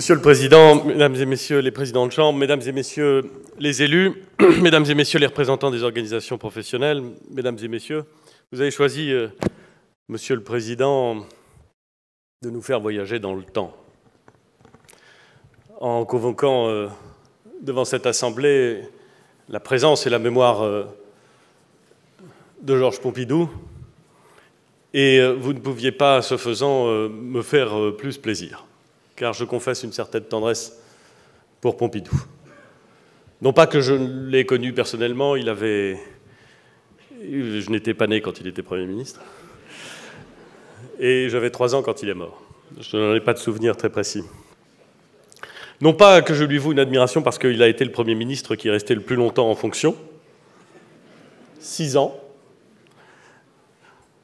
Monsieur le Président, Mesdames et Messieurs les présidents de chambre, Mesdames et Messieurs les élus, Mesdames et Messieurs les représentants des organisations professionnelles, Mesdames et Messieurs, vous avez choisi, Monsieur le Président, de nous faire voyager dans le temps. En convoquant devant cette Assemblée la présence et la mémoire de Georges Pompidou, et vous ne pouviez pas, ce faisant, me faire plus plaisir, car je confesse une certaine tendresse pour Pompidou. Non pas que je l'ai connu personnellement, je n'étais pas né quand il était Premier ministre, et j'avais 3 ans quand il est mort. Je n'en ai pas de souvenir très précis. Non pas que je lui voue une admiration parce qu'il a été le Premier ministre qui est resté le plus longtemps en fonction, 6 ans,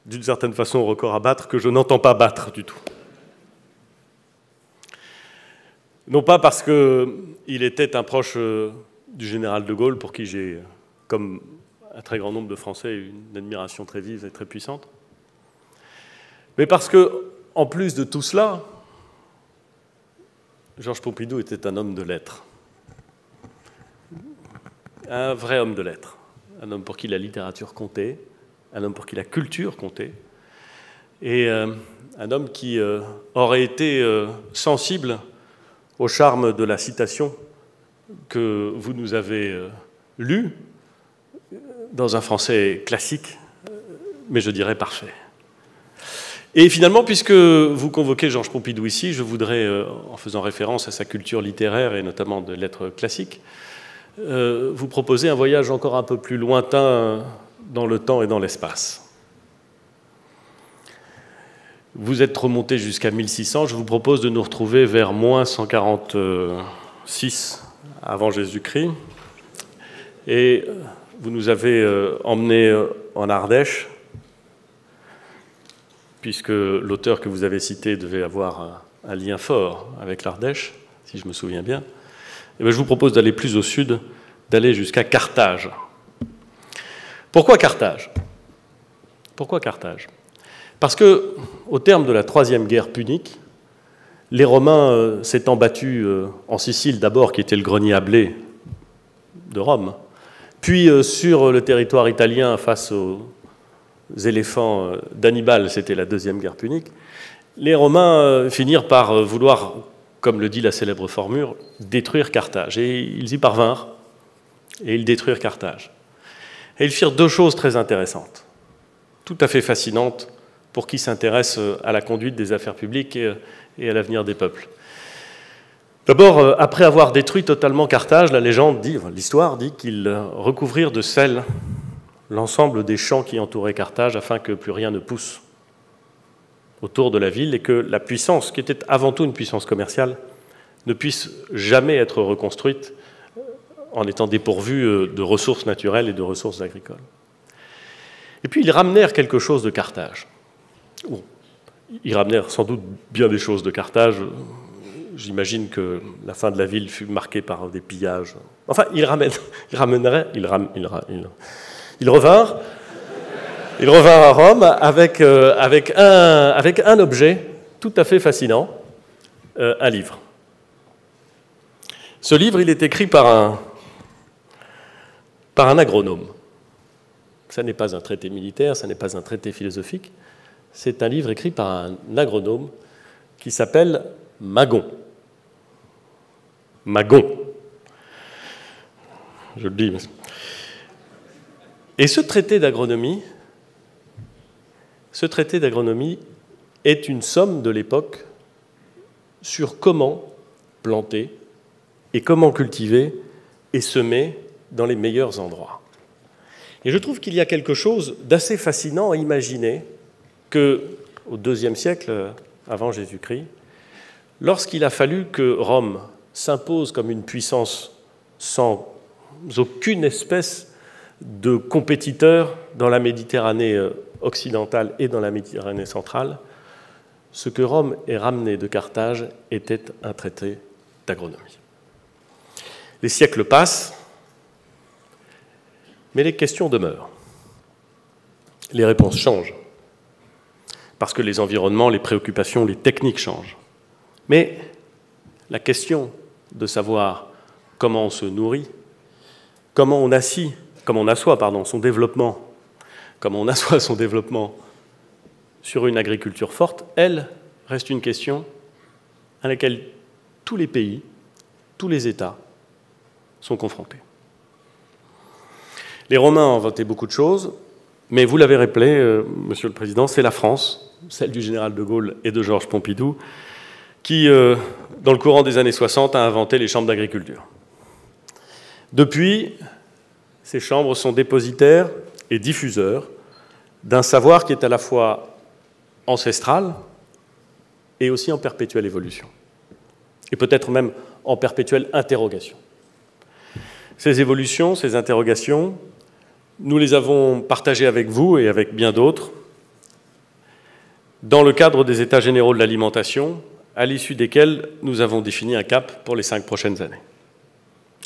d'une certaine façon record à battre, que je n'entends pas battre du tout. Non pas parce qu'il était un proche du général de Gaulle, pour qui j'ai, comme un très grand nombre de Français, une admiration très vive et très puissante, mais parce que, en plus de tout cela, Georges Pompidou était un homme de lettres. Un vrai homme de lettres. Un homme pour qui la littérature comptait, un homme pour qui la culture comptait, et un homme qui aurait été sensible au charme de la citation que vous nous avez lue dans un français classique, mais je dirais parfait. Et finalement, puisque vous convoquez Georges Pompidou ici, je voudrais, en faisant référence à sa culture littéraire et notamment de lettres classiques, vous proposer un voyage encore un peu plus lointain dans le temps et dans l'espace. Vous êtes remonté jusqu'à 1600, je vous propose de nous retrouver vers moins 146 avant Jésus-Christ, et vous nous avez emmenés en Ardèche, puisque l'auteur que vous avez cité devait avoir un lien fort avec l'Ardèche, si je me souviens bien. Et bien, je vous propose d'aller plus au sud, d'aller jusqu'à Carthage. Pourquoi Carthage ? Pourquoi Carthage ? Parce que, au terme de la Troisième Guerre punique, les Romains s'étant battus en Sicile d'abord, qui était le grenier à blé de Rome, puis sur le territoire italien face aux éléphants d'Hannibal, c'était la Deuxième Guerre punique, les Romains finirent par vouloir, comme le dit la célèbre formule, détruire Carthage. Et ils y parvinrent, et ils détruirent Carthage. Et ils firent 2 choses très intéressantes, tout à fait fascinantes pour qui s'intéresse à la conduite des affaires publiques et à l'avenir des peuples. D'abord, après avoir détruit totalement Carthage, la légende dit, l'histoire dit qu'ils recouvrirent de sel l'ensemble des champs qui entouraient Carthage afin que plus rien ne pousse autour de la ville et que la puissance, qui était avant tout une puissance commerciale, ne puisse jamais être reconstruite en étant dépourvue de ressources naturelles et de ressources agricoles. Et puis ils ramenèrent quelque chose de Carthage. Bon, ils ramenèrent sans doute bien des choses de Carthage. J'imagine que la fin de la ville fut marquée par des pillages. Enfin, ils revinrent à Rome avec un objet tout à fait fascinant, un livre. Ce livre, il est écrit par un agronome. Ça n'est pas un traité militaire, ça n'est pas un traité philosophique, c'est un livre écrit par un agronome qui s'appelle Magon. Magon. Je le dis. Et ce traité d'agronomie est une somme de l'époque sur comment planter et comment cultiver et semer dans les meilleurs endroits. Et je trouve qu'il y a quelque chose d'assez fascinant à imaginer qu'au IIe siècle avant Jésus-Christ, lorsqu'il a fallu que Rome s'impose comme une puissance sans aucune espèce de compétiteur dans la Méditerranée occidentale et dans la Méditerranée centrale, ce que Rome ait ramené de Carthage était un traité d'agronomie. Les siècles passent, mais les questions demeurent. Les réponses changent, parce que les environnements, les préoccupations, les techniques changent. Mais la question de savoir comment on se nourrit, comment on assoit son développement, comment on assoit son développement sur une agriculture forte, elle reste une question à laquelle tous les pays, tous les États sont confrontés. Les Romains ont inventé beaucoup de choses, mais vous l'avez rappelé, Monsieur le Président, c'est la France, celle du général de Gaulle et de Georges Pompidou, qui, dans le courant des années 60, a inventé les chambres d'agriculture. Depuis, ces chambres sont dépositaires et diffuseurs d'un savoir qui est à la fois ancestral et aussi en perpétuelle évolution, et peut-être même en perpétuelle interrogation. Ces évolutions, ces interrogations, nous les avons partagées avec vous et avec bien d'autres dans le cadre des États généraux de l'alimentation, à l'issue desquels nous avons défini un cap pour les 5 prochaines années.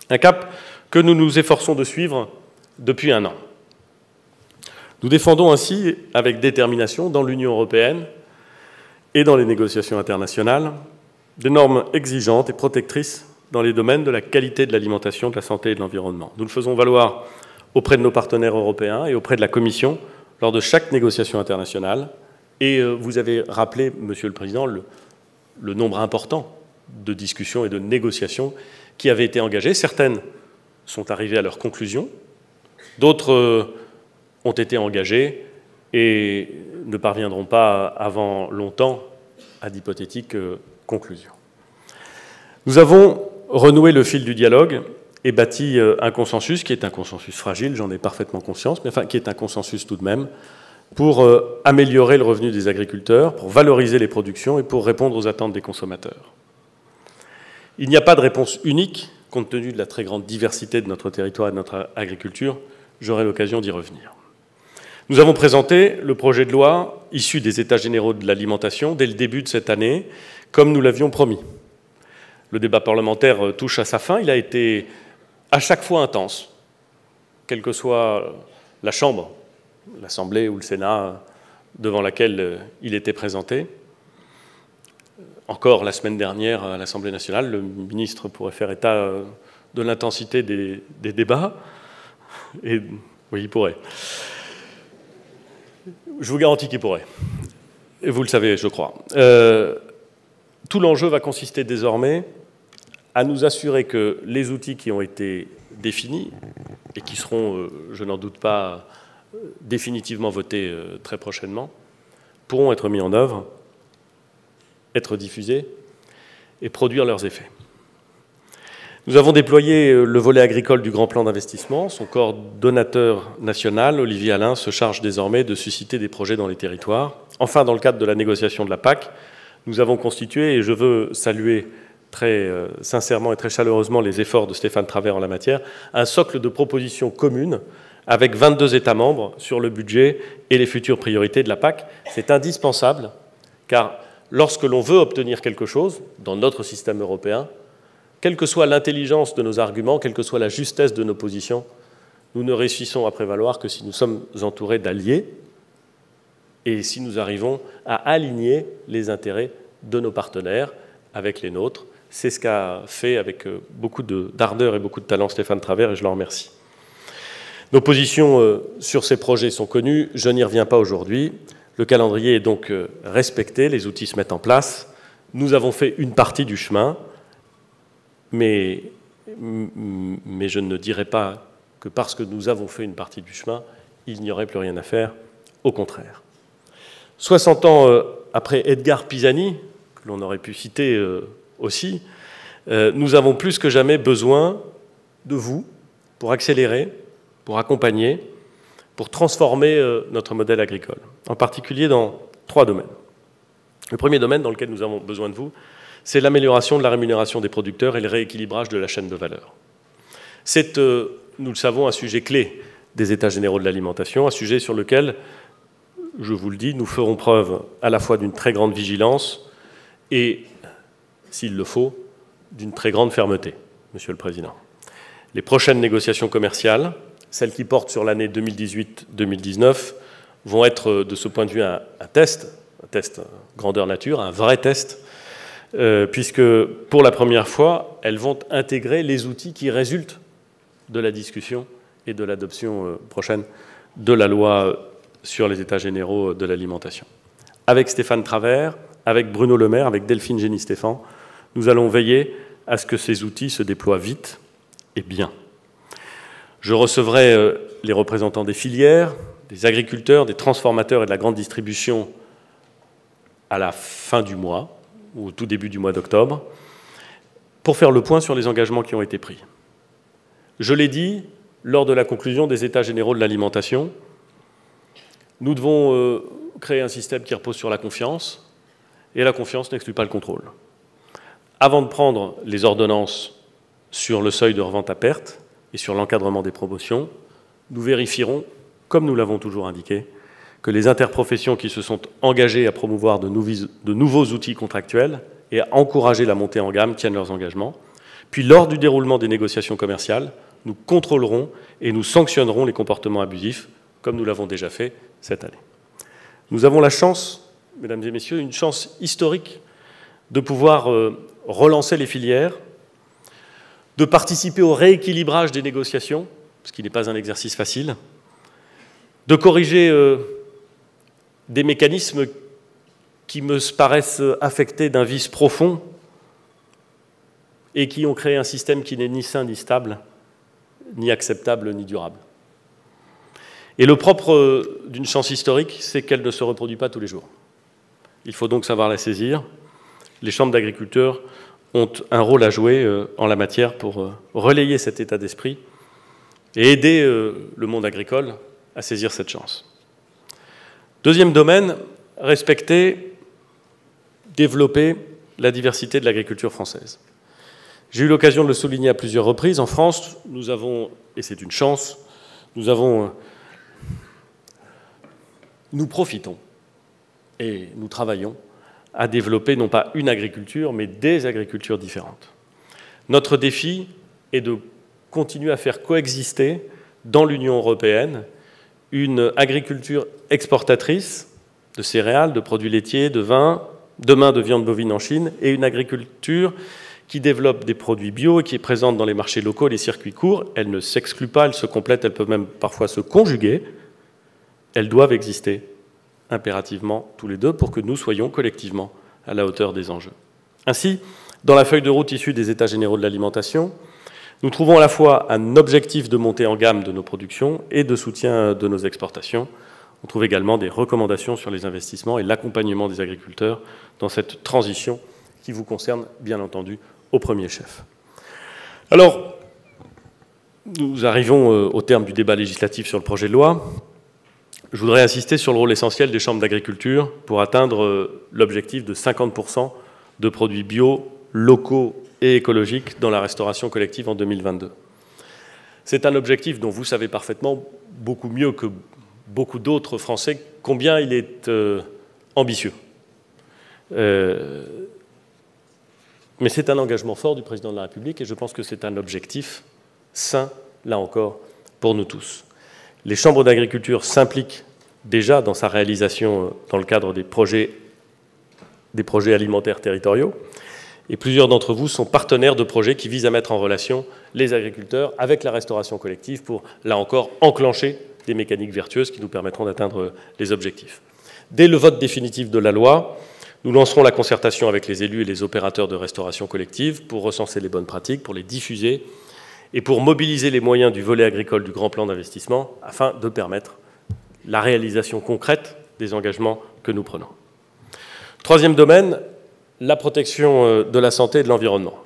Un cap que nous nous efforçons de suivre depuis 1 an. Nous défendons ainsi, avec détermination, dans l'Union européenne et dans les négociations internationales, des normes exigeantes et protectrices dans les domaines de la qualité de l'alimentation, de la santé et de l'environnement. Nous le faisons valoir auprès de nos partenaires européens et auprès de la Commission lors de chaque négociation internationale. Et vous avez rappelé, Monsieur le Président, le nombre important de discussions et de négociations qui avaient été engagées. Certaines sont arrivées à leur conclusion, d'autres ont été engagées et ne parviendront pas avant longtemps à d'hypothétiques conclusions. Nous avons renoué le fil du dialogue et bâti un consensus qui est un consensus fragile, j'en ai parfaitement conscience, mais enfin qui est un consensus tout de même, pour améliorer le revenu des agriculteurs, pour valoriser les productions et pour répondre aux attentes des consommateurs. Il n'y a pas de réponse unique, compte tenu de la très grande diversité de notre territoire et de notre agriculture. J'aurai l'occasion d'y revenir. Nous avons présenté le projet de loi issu des États généraux de l'alimentation dès le début de cette année, comme nous l'avions promis. Le débat parlementaire touche à sa fin. Il a été à chaque fois intense, quelle que soit la Chambre, l'Assemblée ou le Sénat devant laquelle il était présenté. Encore la semaine dernière à l'Assemblée nationale, le ministre pourrait faire état de l'intensité des débats. Et oui, il pourrait. Je vous garantis qu'il pourrait. Et vous le savez, je crois. Tout l'enjeu va consister désormais à nous assurer que les outils qui ont été définis et qui seront, je n'en doute pas, définitivement votés très prochainement, pourront être mis en œuvre, être diffusés et produire leurs effets. Nous avons déployé le volet agricole du Grand Plan d'investissement. Son coordonnateur national, Olivier Alain, se charge désormais de susciter des projets dans les territoires. Enfin, dans le cadre de la négociation de la PAC, nous avons constitué, et je veux saluer très sincèrement et très chaleureusement les efforts de Stéphane Travert en la matière, un socle de propositions communes avec 22 États membres sur le budget et les futures priorités de la PAC. C'est indispensable, car lorsque l'on veut obtenir quelque chose dans notre système européen, quelle que soit l'intelligence de nos arguments, quelle que soit la justesse de nos positions, nous ne réussissons à prévaloir que si nous sommes entourés d'alliés et si nous arrivons à aligner les intérêts de nos partenaires avec les nôtres. C'est ce qu'a fait avec beaucoup d'ardeur et beaucoup de talent Stéphane Travert, et je l'en remercie. Nos positions sur ces projets sont connues, je n'y reviens pas aujourd'hui. Le calendrier est donc respecté, les outils se mettent en place. Nous avons fait une partie du chemin, mais je ne dirais pas que parce que nous avons fait une partie du chemin, il n'y aurait plus rien à faire, au contraire. 60 ans après Edgar Pisani, que l'on aurait pu citer aussi, nous avons plus que jamais besoin de vous pour accélérer, pour accompagner, pour transformer notre modèle agricole, en particulier dans 3 domaines. Le premier domaine dans lequel nous avons besoin de vous, c'est l'amélioration de la rémunération des producteurs et le rééquilibrage de la chaîne de valeur. C'est, nous le savons, un sujet clé des États généraux de l'alimentation, un sujet sur lequel, je vous le dis, nous ferons preuve à la fois d'une très grande vigilance et, s'il le faut, d'une très grande fermeté, Monsieur le Président. Les prochaines négociations commerciales, celles qui portent sur l'année 2018-2019, vont être, de ce point de vue, un test grandeur nature, un vrai test puisque pour la première fois, elles vont intégrer les outils qui résultent de la discussion et de l'adoption prochaine de la loi sur les états généraux de l'alimentation. Avec Stéphane Travert, avec Bruno Le Maire, avec Delphine Gény-Stéphan, nous allons veiller à ce que ces outils se déploient vite et bien. Je recevrai les représentants des filières, des agriculteurs, des transformateurs et de la grande distribution à la fin du mois, ou au tout début du mois d'octobre, pour faire le point sur les engagements qui ont été pris. Je l'ai dit lors de la conclusion des États généraux de l'alimentation, nous devons créer un système qui repose sur la confiance, et la confiance n'exclut pas le contrôle. Avant de prendre les ordonnances sur le seuil de revente à perte et sur l'encadrement des promotions, nous vérifierons, comme nous l'avons toujours indiqué, que les interprofessions qui se sont engagées à promouvoir de nouveaux outils contractuels et à encourager la montée en gamme tiennent leurs engagements. Puis, lors du déroulement des négociations commerciales, nous contrôlerons et nous sanctionnerons les comportements abusifs, comme nous l'avons déjà fait cette année. Nous avons la chance, mesdames et messieurs, une chance historique de pouvoir relancer les filières, de participer au rééquilibrage des négociations, ce qui n'est pas un exercice facile, de corriger des mécanismes qui me paraissent affectés d'un vice profond et qui ont créé un système qui n'est ni sain ni stable, ni acceptable ni durable. Et le propre d'une chance historique, c'est qu'elle ne se reproduit pas tous les jours. Il faut donc savoir la saisir. Les chambres d'agriculteurs ont un rôle à jouer en la matière pour relayer cet état d'esprit et aider le monde agricole à saisir cette chance. Deuxième domaine, respecter, développer la diversité de l'agriculture française. J'ai eu l'occasion de le souligner à plusieurs reprises. En France, nous avons, et c'est une chance, nous profitons et nous travaillons à développer non pas une agriculture, mais des agricultures différentes. Notre défi est de continuer à faire coexister dans l'Union européenne une agriculture exportatrice de céréales, de produits laitiers, de vin, demain de viande bovine en Chine, et une agriculture qui développe des produits bio et qui est présente dans les marchés locaux, les circuits courts. Elles ne s'excluent pas, elles se complètent, elles peuvent même parfois se conjuguer. Elles doivent exister impérativement tous les deux pour que nous soyons collectivement à la hauteur des enjeux. Ainsi, dans la feuille de route issue des États généraux de l'alimentation, nous trouvons à la fois un objectif de montée en gamme de nos productions et de soutien de nos exportations. On trouve également des recommandations sur les investissements et l'accompagnement des agriculteurs dans cette transition qui vous concerne, bien entendu, au premier chef. Alors, nous arrivons au terme du débat législatif sur le projet de loi. Je voudrais insister sur le rôle essentiel des chambres d'agriculture pour atteindre l'objectif de 50% de produits bio, locaux et écologiques dans la restauration collective en 2022. C'est un objectif dont vous savez parfaitement, beaucoup mieux que beaucoup d'autres Français, combien il est ambitieux. Mais c'est un engagement fort du Président de la République et je pense que c'est un objectif sain, là encore, pour nous tous. Les chambres d'agriculture s'impliquent déjà dans sa réalisation dans le cadre des projets alimentaires territoriaux et plusieurs d'entre vous sont partenaires de projets qui visent à mettre en relation les agriculteurs avec la restauration collective pour, là encore, enclencher des mécaniques vertueuses qui nous permettront d'atteindre les objectifs. Dès le vote définitif de la loi, nous lancerons la concertation avec les élus et les opérateurs de restauration collective pour recenser les bonnes pratiques, pour les diffuser et pour mobiliser les moyens du volet agricole du grand plan d'investissement afin de permettre la réalisation concrète des engagements que nous prenons. Troisième domaine, la protection de la santé et de l'environnement.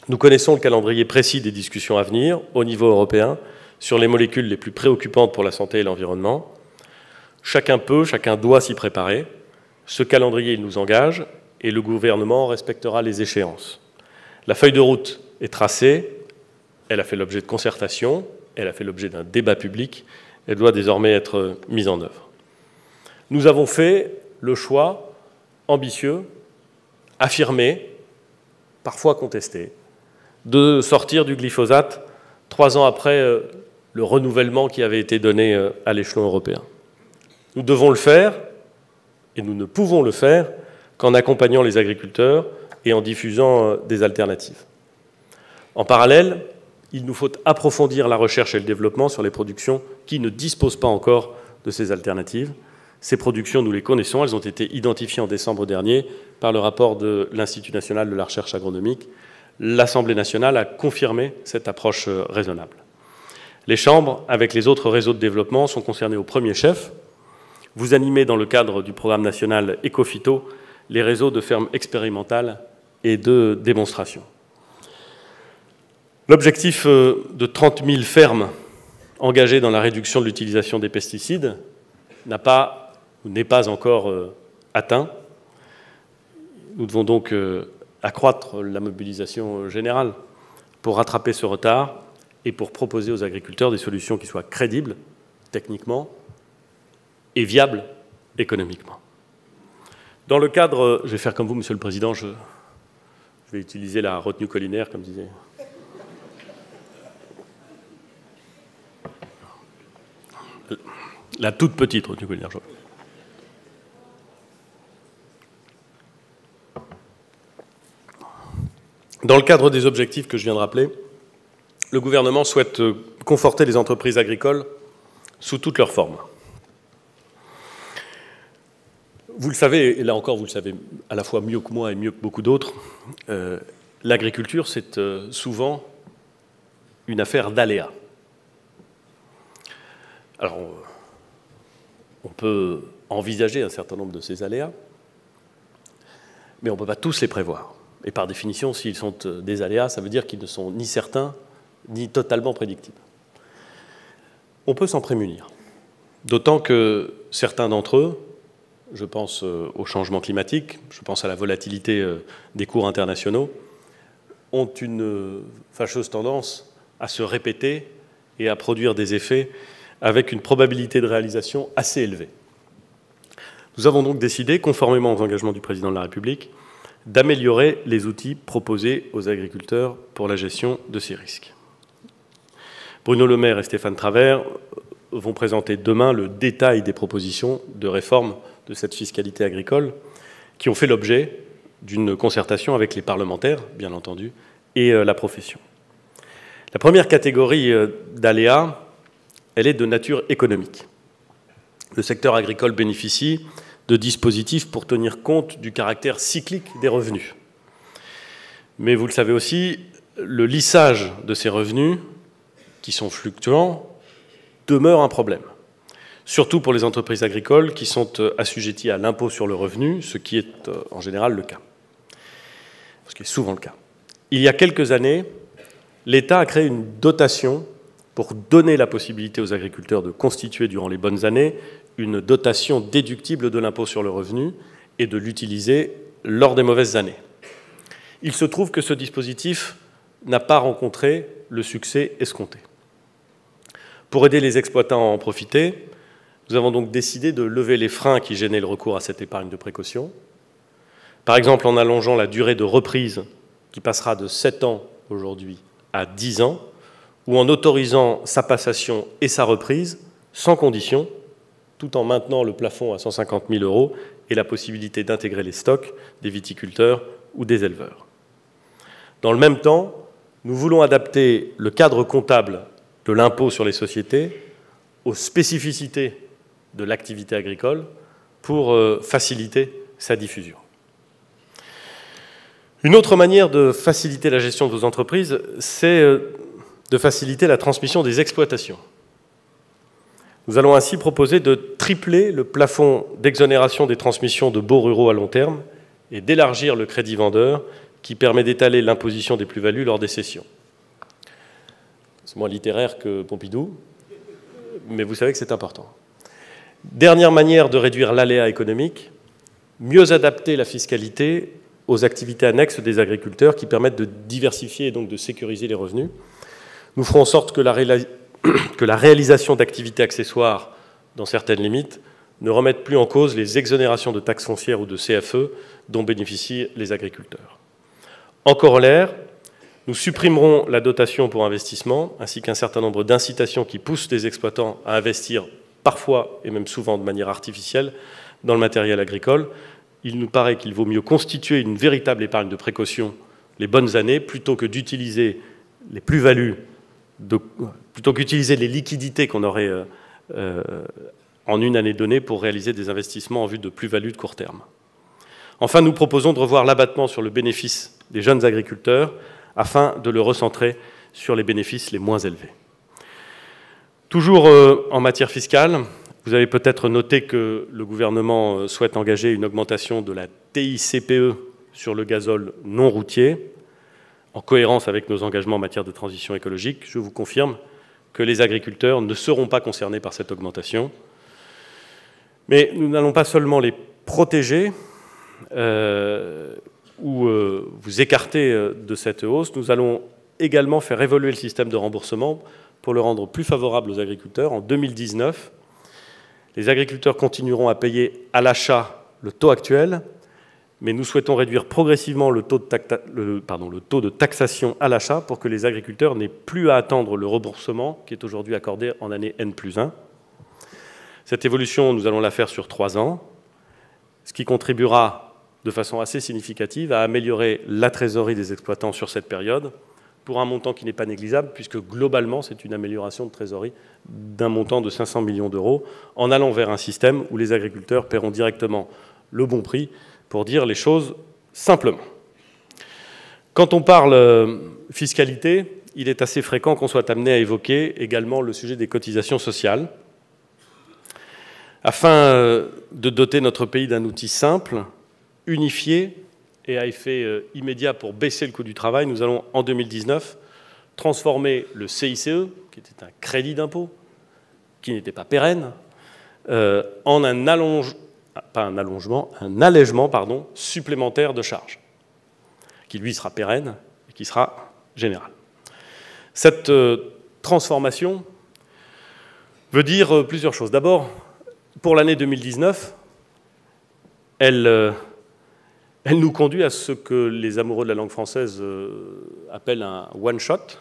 Nous connaissons le calendrier précis des discussions à venir au niveau européen sur les molécules les plus préoccupantes pour la santé et l'environnement. Chacun doit s'y préparer. Ce calendrier, il nous engage et le gouvernement respectera les échéances. La feuille de route est tracée, elle a fait l'objet de concertation, elle a fait l'objet d'un débat public, elle doit désormais être mise en œuvre. Nous avons fait le choix ambitieux, affirmé, parfois contesté, de sortir du glyphosate 3 ans après le renouvellement qui avait été donné à l'échelon européen. Nous devons le faire, et nous ne pouvons le faire qu'en accompagnant les agriculteurs et en diffusant des alternatives. En parallèle, il nous faut approfondir la recherche et le développement sur les productions qui ne disposent pas encore de ces alternatives. Ces productions, nous les connaissons, elles ont été identifiées en décembre dernier par le rapport de l'Institut national de la recherche agronomique. L'Assemblée nationale a confirmé cette approche raisonnable. Les chambres, avec les autres réseaux de développement, sont concernés au premier chef. Vous animez, dans le cadre du programme national Ecophyto, les réseaux de fermes expérimentales et de démonstration. L'objectif de 30 000 fermes engagées dans la réduction de l'utilisation des pesticides n'est pas encore atteint. Nous devons donc accroître la mobilisation générale pour rattraper ce retard et pour proposer aux agriculteurs des solutions qui soient crédibles techniquement et viables économiquement. Dans le cadre, je vais faire comme vous, Monsieur le Président, je vais utiliser la retenue collinaire, comme disait. La toute petite retenue collinaire. Dans le cadre des objectifs que je viens de rappeler, le gouvernement souhaite conforter les entreprises agricoles sous toutes leurs formes. Vous le savez, et là encore vous le savez à la fois mieux que moi et mieux que beaucoup d'autres, l'agriculture c'est souvent une affaire d'aléas. Alors on peut envisager un certain nombre de ces aléas, mais on ne peut pas tous les prévoir. Et par définition, s'ils sont des aléas, ça veut dire qu'ils ne sont ni certains, ni totalement prédictibles. On peut s'en prémunir, d'autant que certains d'entre eux, je pense au changement climatique, je pense à la volatilité des cours internationaux, ont une fâcheuse tendance à se répéter et à produire des effets avec une probabilité de réalisation assez élevée. Nous avons donc décidé, conformément aux engagements du Président de la République, d'améliorer les outils proposés aux agriculteurs pour la gestion de ces risques. Bruno Le Maire et Stéphane Travert vont présenter demain le détail des propositions de réforme de cette fiscalité agricole qui ont fait l'objet d'une concertation avec les parlementaires, bien entendu, et la profession. La première catégorie d'aléas, elle est de nature économique. Le secteur agricole bénéficie de dispositifs pour tenir compte du caractère cyclique des revenus. Mais vous le savez aussi, le lissage de ces revenus, qui sont fluctuants, demeure un problème. Surtout pour les entreprises agricoles qui sont assujetties à l'impôt sur le revenu, ce qui est en général le cas. Ce qui est souvent le cas. Il y a quelques années, l'État a créé une dotation pour donner la possibilité aux agriculteurs de constituer durant les bonnes années une dotation déductible de l'impôt sur le revenu et de l'utiliser lors des mauvaises années. Il se trouve que ce dispositif n'a pas rencontré le succès escompté. Pour aider les exploitants à en profiter, nous avons donc décidé de lever les freins qui gênaient le recours à cette épargne de précaution. Par exemple, en allongeant la durée de reprise qui passera de 7 ans aujourd'hui à 10 ans, ou en autorisant sa passation et sa reprise sans condition, tout en maintenant le plafond à 150 000 € et la possibilité d'intégrer les stocks des viticulteurs ou des éleveurs. Dans le même temps, nous voulons adapter le cadre comptable de l'impôt sur les sociétés aux spécificités de l'activité agricole pour faciliter sa diffusion. Une autre manière de faciliter la gestion de vos entreprises, c'est de faciliter la transmission des exploitations. Nous allons ainsi proposer de tripler le plafond d'exonération des transmissions de baux ruraux à long terme et d'élargir le crédit vendeur qui permet d'étaler l'imposition des plus-values lors des cessions. C'est moins littéraire que Pompidou, mais vous savez que c'est important. Dernière manière de réduire l'aléa économique, mieux adapter la fiscalité aux activités annexes des agriculteurs qui permettent de diversifier et donc de sécuriser les revenus. Nous ferons en sorte que la réalisation d'activités accessoires dans certaines limites ne remette plus en cause les exonérations de taxes foncières ou de CFE dont bénéficient les agriculteurs. En corollaire, nous supprimerons la dotation pour investissement ainsi qu'un certain nombre d'incitations qui poussent les exploitants à investir parfois et même souvent de manière artificielle dans le matériel agricole il nous paraît qu'il vaut mieux constituer une véritable épargne de précaution les bonnes années plutôt que d'utiliser les plus-values, plutôt qu'utiliser les liquidités qu'on aurait en une année donnée pour réaliser des investissements en vue de plus-values de court terme. Enfin, nous proposons de revoir l'abattement sur le bénéfice des jeunes agriculteurs afin de le recentrer sur les bénéfices les moins élevés. Toujours en matière fiscale, vous avez peut-être noté que le gouvernement souhaite engager une augmentation de la TICPE sur le gazole non routier, en cohérence avec nos engagements en matière de transition écologique. Je vous confirme que les agriculteurs ne seront pas concernés par cette augmentation. Mais nous n'allons pas seulement les protéger ou vous écarter de cette hausse, nous allons également faire évoluer le système de remboursement pour le rendre plus favorable aux agriculteurs. En 2019, les agriculteurs continueront à payer à l'achat le taux actuel, mais nous souhaitons réduire progressivement le taux de taxation à l'achat pour que les agriculteurs n'aient plus à attendre le remboursement qui est aujourd'hui accordé en année N+1. Cette évolution, nous allons la faire sur 3 ans, ce qui contribuera de façon assez significative à améliorer la trésorerie des exploitants sur cette période, pour un montant qui n'est pas négligeable, puisque globalement, c'est une amélioration de trésorerie d'un montant de 500 millions d'euros, en allant vers un système où les agriculteurs paieront directement le bon prix, pour dire les choses simplement. Quand on parle fiscalité, il est assez fréquent qu'on soit amené à évoquer également le sujet des cotisations sociales. Afin de doter notre pays d'un outil simple, unifié, et à effet immédiat pour baisser le coût du travail, nous allons, en 2019, transformer le CICE, qui était un crédit d'impôt, qui n'était pas pérenne, en un allègement supplémentaire de charges, qui lui sera pérenne et qui sera général. Cette transformation veut dire plusieurs choses. D'abord, pour l'année 2019, elle nous conduit à ce que les amoureux de la langue française appellent un one-shot,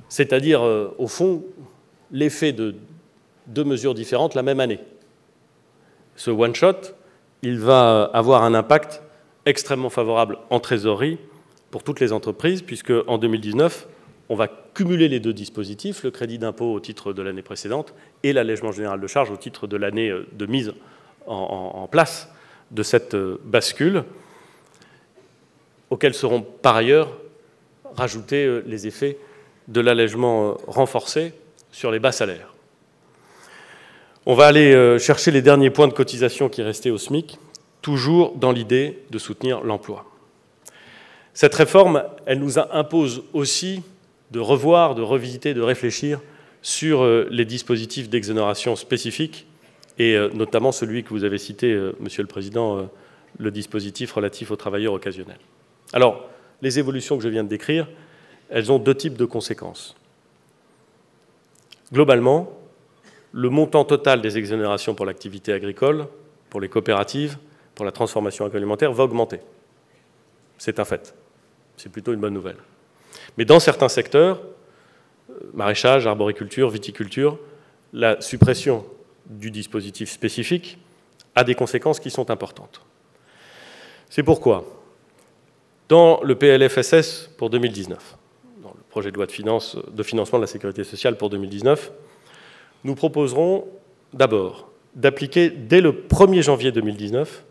c'est-à-dire, au fond, l'effet de 2 mesures différentes la même année. Ce one-shot, il va avoir un impact extrêmement favorable en trésorerie pour toutes les entreprises, puisque en 2019, on va cumuler les 2 dispositifs, le crédit d'impôt au titre de l'année précédente et l'allègement général de charges au titre de l'année de mise en place de cette bascule, auxquels seront par ailleurs rajoutés les effets de l'allègement renforcé sur les bas salaires. On va aller chercher les derniers points de cotisation qui restaient au SMIC, toujours dans l'idée de soutenir l'emploi. Cette réforme, elle nous impose aussi de revoir, de revisiter, de réfléchir sur les dispositifs d'exonération spécifiques, et notamment celui que vous avez cité, Monsieur le Président, le dispositif relatif aux travailleurs occasionnels. Alors, les évolutions que je viens de décrire, elles ont 2 types de conséquences. Globalement, le montant total des exonérations pour l'activité agricole, pour les coopératives, pour la transformation agroalimentaire va augmenter. C'est un fait. C'est plutôt une bonne nouvelle. Mais dans certains secteurs, maraîchage, arboriculture, viticulture, la suppression du dispositif spécifique a des conséquences qui sont importantes. C'est pourquoi, dans le PLFSS pour 2019, dans le projet de loi de financement de la sécurité sociale pour 2019, nous proposerons d'abord d'appliquer dès le 1er janvier 2019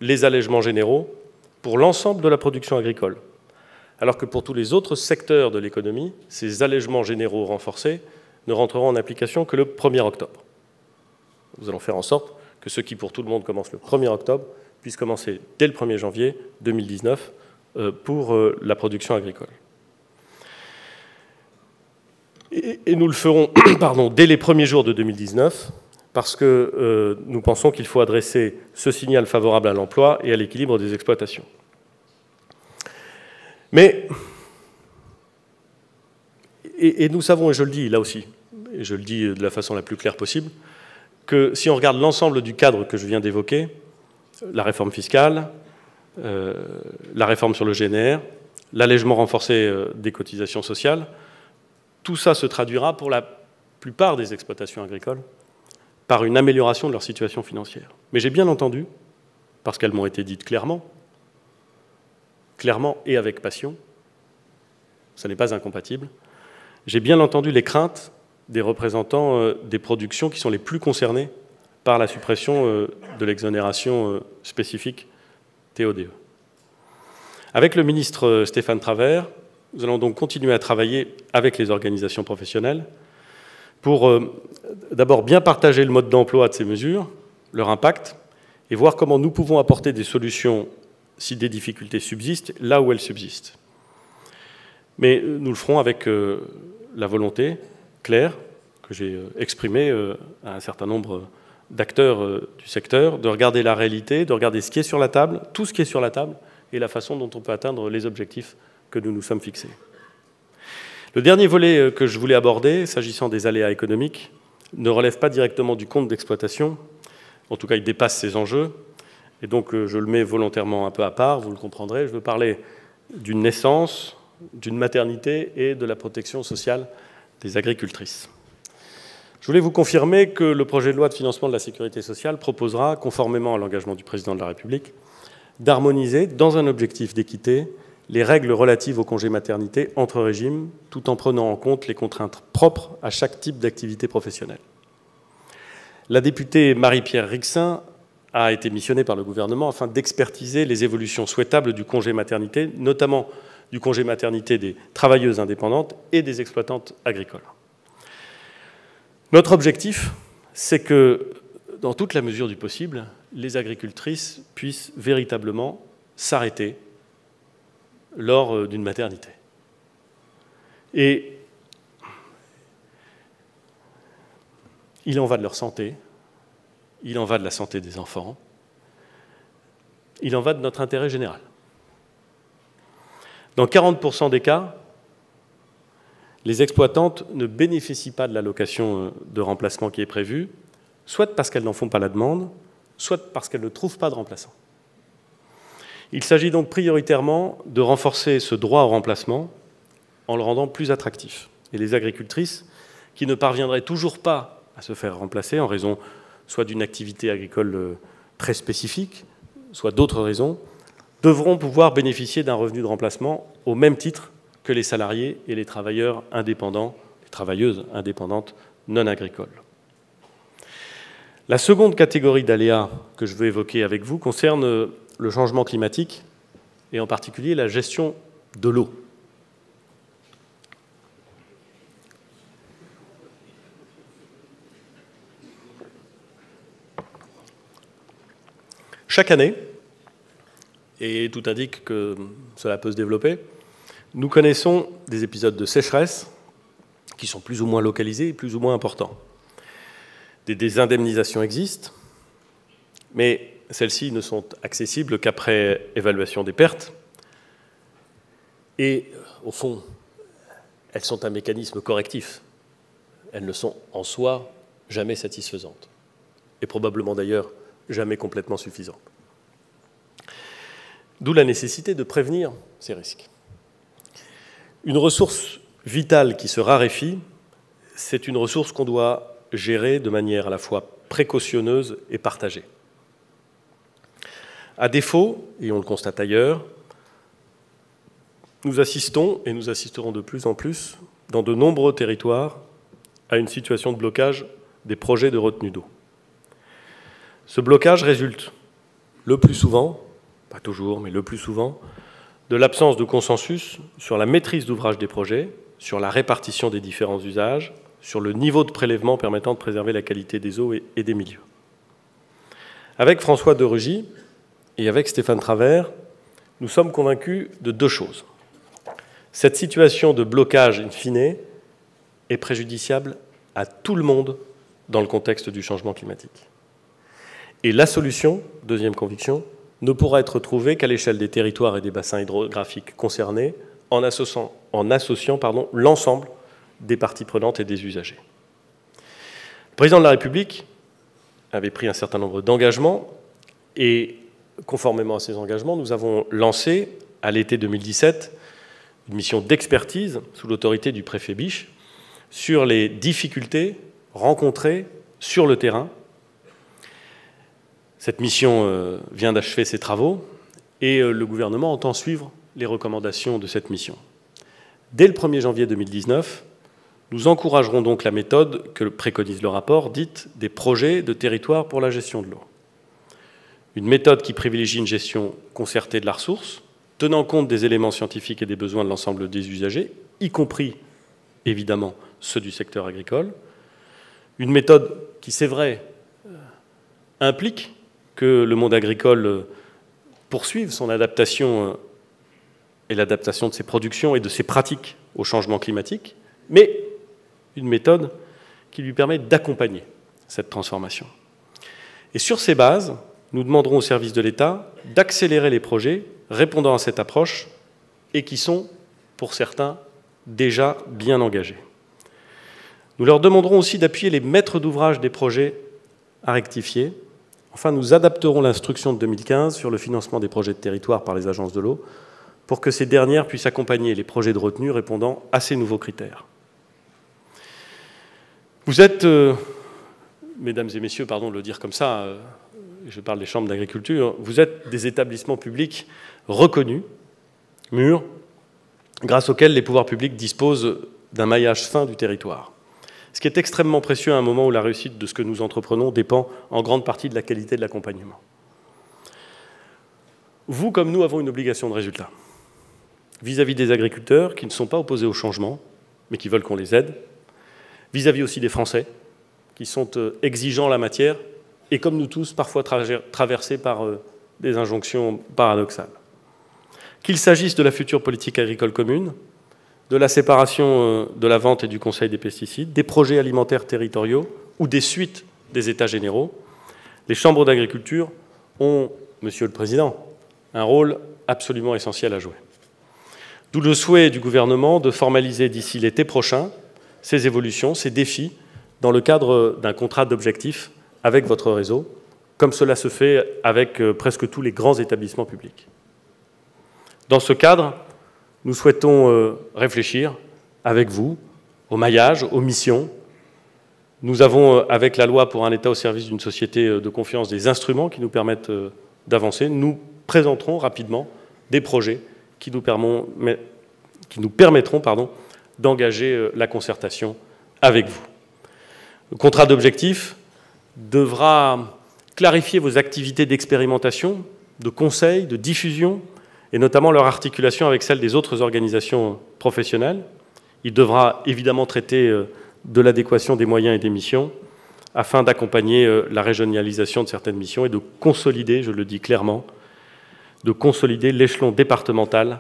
les allègements généraux pour l'ensemble de la production agricole, alors que pour tous les autres secteurs de l'économie, ces allègements généraux renforcés ne rentreront en application que le 1er octobre. Nous allons faire en sorte que ce qui pour tout le monde commence le 1er octobre puisse commencer dès le 1er janvier 2019 pour la production agricole. Et nous le ferons dès les premiers jours de 2019 parce que nous pensons qu'il faut adresser ce signal favorable à l'emploi et à l'équilibre des exploitations. Mais, et nous savons, et je le dis là aussi, et je le dis de la façon la plus claire possible, que si on regarde l'ensemble du cadre que je viens d'évoquer, la réforme fiscale, la réforme sur le GNR, l'allègement renforcé des cotisations sociales, tout ça se traduira pour la plupart des exploitations agricoles par une amélioration de leur situation financière. Mais j'ai bien entendu, parce qu'elles m'ont été dites clairement et avec passion, ça n'est pas incompatible, j'ai bien entendu les craintes des représentants des productions qui sont les plus concernées par la suppression de l'exonération spécifique TODE. Avec le ministre Stéphane Travert, nous allons donc continuer à travailler avec les organisations professionnelles pour d'abord bien partager le mode d'emploi de ces mesures, leur impact, et voir comment nous pouvons apporter des solutions si des difficultés subsistent, là où elles subsistent. Mais nous le ferons avec la volonté claire que j'ai exprimée à un certain nombre d'acteurs du secteur, de regarder la réalité, de regarder ce qui est sur la table, tout ce qui est sur la table, et la façon dont on peut atteindre les objectifs que nous nous sommes fixés. Le dernier volet que je voulais aborder, s'agissant des aléas économiques, ne relève pas directement du compte d'exploitation. En tout cas, il dépasse ces enjeux. Et donc, je le mets volontairement un peu à part, vous le comprendrez. Je veux parler d'une naissance, d'une maternité et de la protection sociale des agricultrices. Je voulais vous confirmer que le projet de loi de financement de la sécurité sociale proposera, conformément à l'engagement du président de la République, d'harmoniser, dans un objectif d'équité, les règles relatives au congé maternité entre régimes, tout en prenant en compte les contraintes propres à chaque type d'activité professionnelle. La députée Marie-Pierre Rixain a été missionnée par le gouvernement afin d'expertiser les évolutions souhaitables du congé maternité, notamment du congé maternité des travailleuses indépendantes et des exploitantes agricoles. Notre objectif, c'est que, dans toute la mesure du possible, les agricultrices puissent véritablement s'arrêter lors d'une maternité. Et il en va de leur santé, il en va de la santé des enfants, il en va de notre intérêt général. Dans 40% des cas, les exploitantes ne bénéficient pas de l'allocation de remplacement qui est prévue, soit parce qu'elles n'en font pas la demande, soit parce qu'elles ne trouvent pas de remplaçant. Il s'agit donc prioritairement de renforcer ce droit au remplacement en le rendant plus attractif. Et les agricultrices, qui ne parviendraient toujours pas à se faire remplacer en raison soit d'une activité agricole très spécifique, soit d'autres raisons, devront pouvoir bénéficier d'un revenu de remplacement au même titre que les salariés et les travailleurs indépendants, les travailleuses indépendantes non agricoles. La seconde catégorie d'aléas que je veux évoquer avec vous concerne le changement climatique et en particulier la gestion de l'eau. Chaque année, et tout indique que cela peut se développer, nous connaissons des épisodes de sécheresse qui sont plus ou moins localisés et plus ou moins importants. Des indemnisations existent, mais celles-ci ne sont accessibles qu'après évaluation des pertes. Et au fond, elles sont un mécanisme correctif. Elles ne sont en soi jamais satisfaisantes. Et probablement d'ailleurs jamais complètement suffisantes. D'où la nécessité de prévenir ces risques. Une ressource vitale qui se raréfie, c'est une ressource qu'on doit gérer de manière à la fois précautionneuse et partagée. À défaut, et on le constate ailleurs, nous assistons, et nous assisterons de plus en plus, dans de nombreux territoires, à une situation de blocage des projets de retenue d'eau. Ce blocage résulte le plus souvent, pas toujours, mais le plus souvent, de l'absence de consensus sur la maîtrise d'ouvrage des projets, sur la répartition des différents usages, sur le niveau de prélèvement permettant de préserver la qualité des eaux et des milieux. Avec François de Rugy et avec Stéphane Travert, nous sommes convaincus de deux choses. Cette situation de blocage in fine est préjudiciable à tout le monde dans le contexte du changement climatique. Et la solution, deuxième conviction, ne pourra être trouvée qu'à l'échelle des territoires et des bassins hydrographiques concernés, en associant l'ensemble des parties prenantes et des usagers. Le président de la République avait pris un certain nombre d'engagements et, conformément à ces engagements, nous avons lancé, à l'été 2017, une mission d'expertise sous l'autorité du préfet Biche sur les difficultés rencontrées sur le terrain Cette mission vient d'achever ses travaux et le gouvernement entend suivre les recommandations de cette mission. Dès le 1er janvier 2019, nous encouragerons donc la méthode que préconise le rapport, dite des projets de territoire pour la gestion de l'eau. Une méthode qui privilégie une gestion concertée de la ressource, tenant compte des éléments scientifiques et des besoins de l'ensemble des usagers, y compris, évidemment, ceux du secteur agricole. Une méthode qui, c'est vrai, implique que le monde agricole poursuive son adaptation et l'adaptation de ses productions et de ses pratiques au changement climatique, mais une méthode qui lui permet d'accompagner cette transformation. Et sur ces bases, nous demanderons aux services de l'État d'accélérer les projets répondant à cette approche et qui sont, pour certains, déjà bien engagés. Nous leur demanderons aussi d'appuyer les maîtres d'ouvrage des projets à rectifier. Enfin, nous adapterons l'instruction de 2015 sur le financement des projets de territoire par les agences de l'eau pour que ces dernières puissent accompagner les projets de retenue répondant à ces nouveaux critères. Vous êtes, mesdames et messieurs, pardon de le dire comme ça, je parle des chambres d'agriculture, vous êtes des établissements publics reconnus, mûrs, grâce auxquels les pouvoirs publics disposent d'un maillage fin du territoire. Ce qui est extrêmement précieux à un moment où la réussite de ce que nous entreprenons dépend en grande partie de la qualité de l'accompagnement. Vous, comme nous, avons une obligation de résultat vis-à-vis des agriculteurs qui ne sont pas opposés au changement, mais qui veulent qu'on les aide, vis-à-vis aussi des Français, qui sont exigeants en la matière, et comme nous tous, parfois traversés par des injonctions paradoxales. Qu'il s'agisse de la future politique agricole commune, de la séparation de la vente et du conseil des pesticides, des projets alimentaires territoriaux ou des suites des États généraux, les chambres d'agriculture ont, Monsieur le Président, un rôle absolument essentiel à jouer. D'où le souhait du gouvernement de formaliser d'ici l'été prochain ces évolutions, ces défis, dans le cadre d'un contrat d'objectifs avec votre réseau, comme cela se fait avec presque tous les grands établissements publics. Dans ce cadre, nous souhaitons réfléchir avec vous au maillage, aux missions. Nous avons, avec la loi pour un État au service d'une société de confiance, des instruments qui nous permettent d'avancer. Nous présenterons rapidement des projets qui nous permettront d'engager la concertation avec vous. Le contrat d'objectifs devra clarifier vos activités d'expérimentation, de conseil, de diffusion, et notamment leur articulation avec celle des autres organisations professionnelles. Il devra évidemment traiter de l'adéquation des moyens et des missions afin d'accompagner la régionalisation de certaines missions et de consolider, je le dis clairement, de consolider l'échelon départemental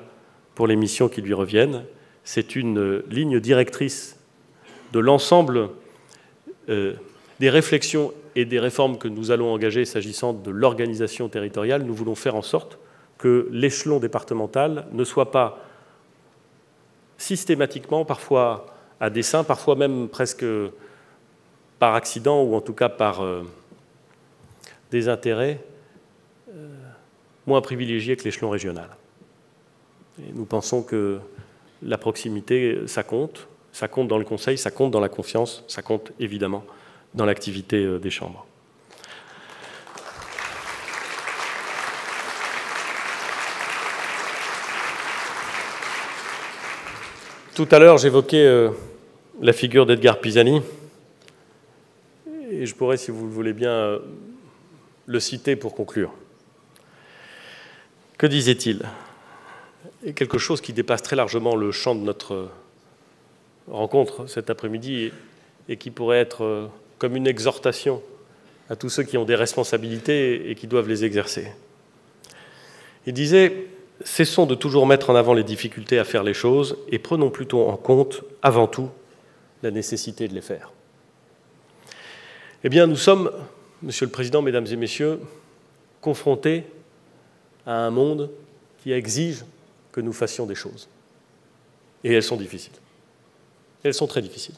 pour les missions qui lui reviennent. C'est une ligne directrice de l'ensemble des réflexions et des réformes que nous allons engager s'agissant de l'organisation territoriale. Nous voulons faire en sorte que l'échelon départemental ne soit pas systématiquement, parfois à dessein, parfois même presque par accident ou en tout cas par des intérêts moins privilégiés que l'échelon régional. Et nous pensons que la proximité, ça compte dans le conseil, ça compte dans la confiance, ça compte évidemment dans l'activité des chambres. Tout à l'heure, j'évoquais la figure d'Edgar Pisani, et je pourrais, si vous le voulez bien, le citer pour conclure. Que disait-il? Et quelque chose qui dépasse très largement le champ de notre rencontre cet après-midi et qui pourrait être comme une exhortation à tous ceux qui ont des responsabilités et qui doivent les exercer. Il disait « Cessons de toujours mettre en avant les difficultés à faire les choses et prenons plutôt en compte, avant tout, la nécessité de les faire. » Eh bien, nous sommes, Monsieur le Président, Mesdames et Messieurs, confrontés à un monde qui exige que nous fassions des choses. Et elles sont difficiles. Elles sont très difficiles.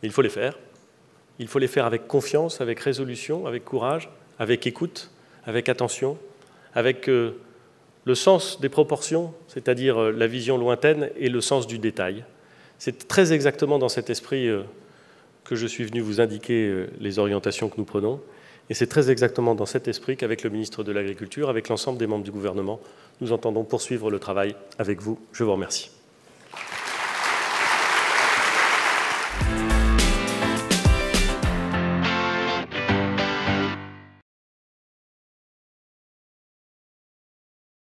Mais il faut les faire. Il faut les faire avec confiance, avec résolution, avec courage, avec écoute, avec attention, avec le sens des proportions, c'est-à-dire la vision lointaine et le sens du détail. C'est très exactement dans cet esprit que je suis venu vous indiquer les orientations que nous prenons Et c'est très exactement dans cet esprit qu'avec le ministre de l'Agriculture, avec l'ensemble des membres du gouvernement, nous entendons poursuivre le travail avec vous. Je vous remercie.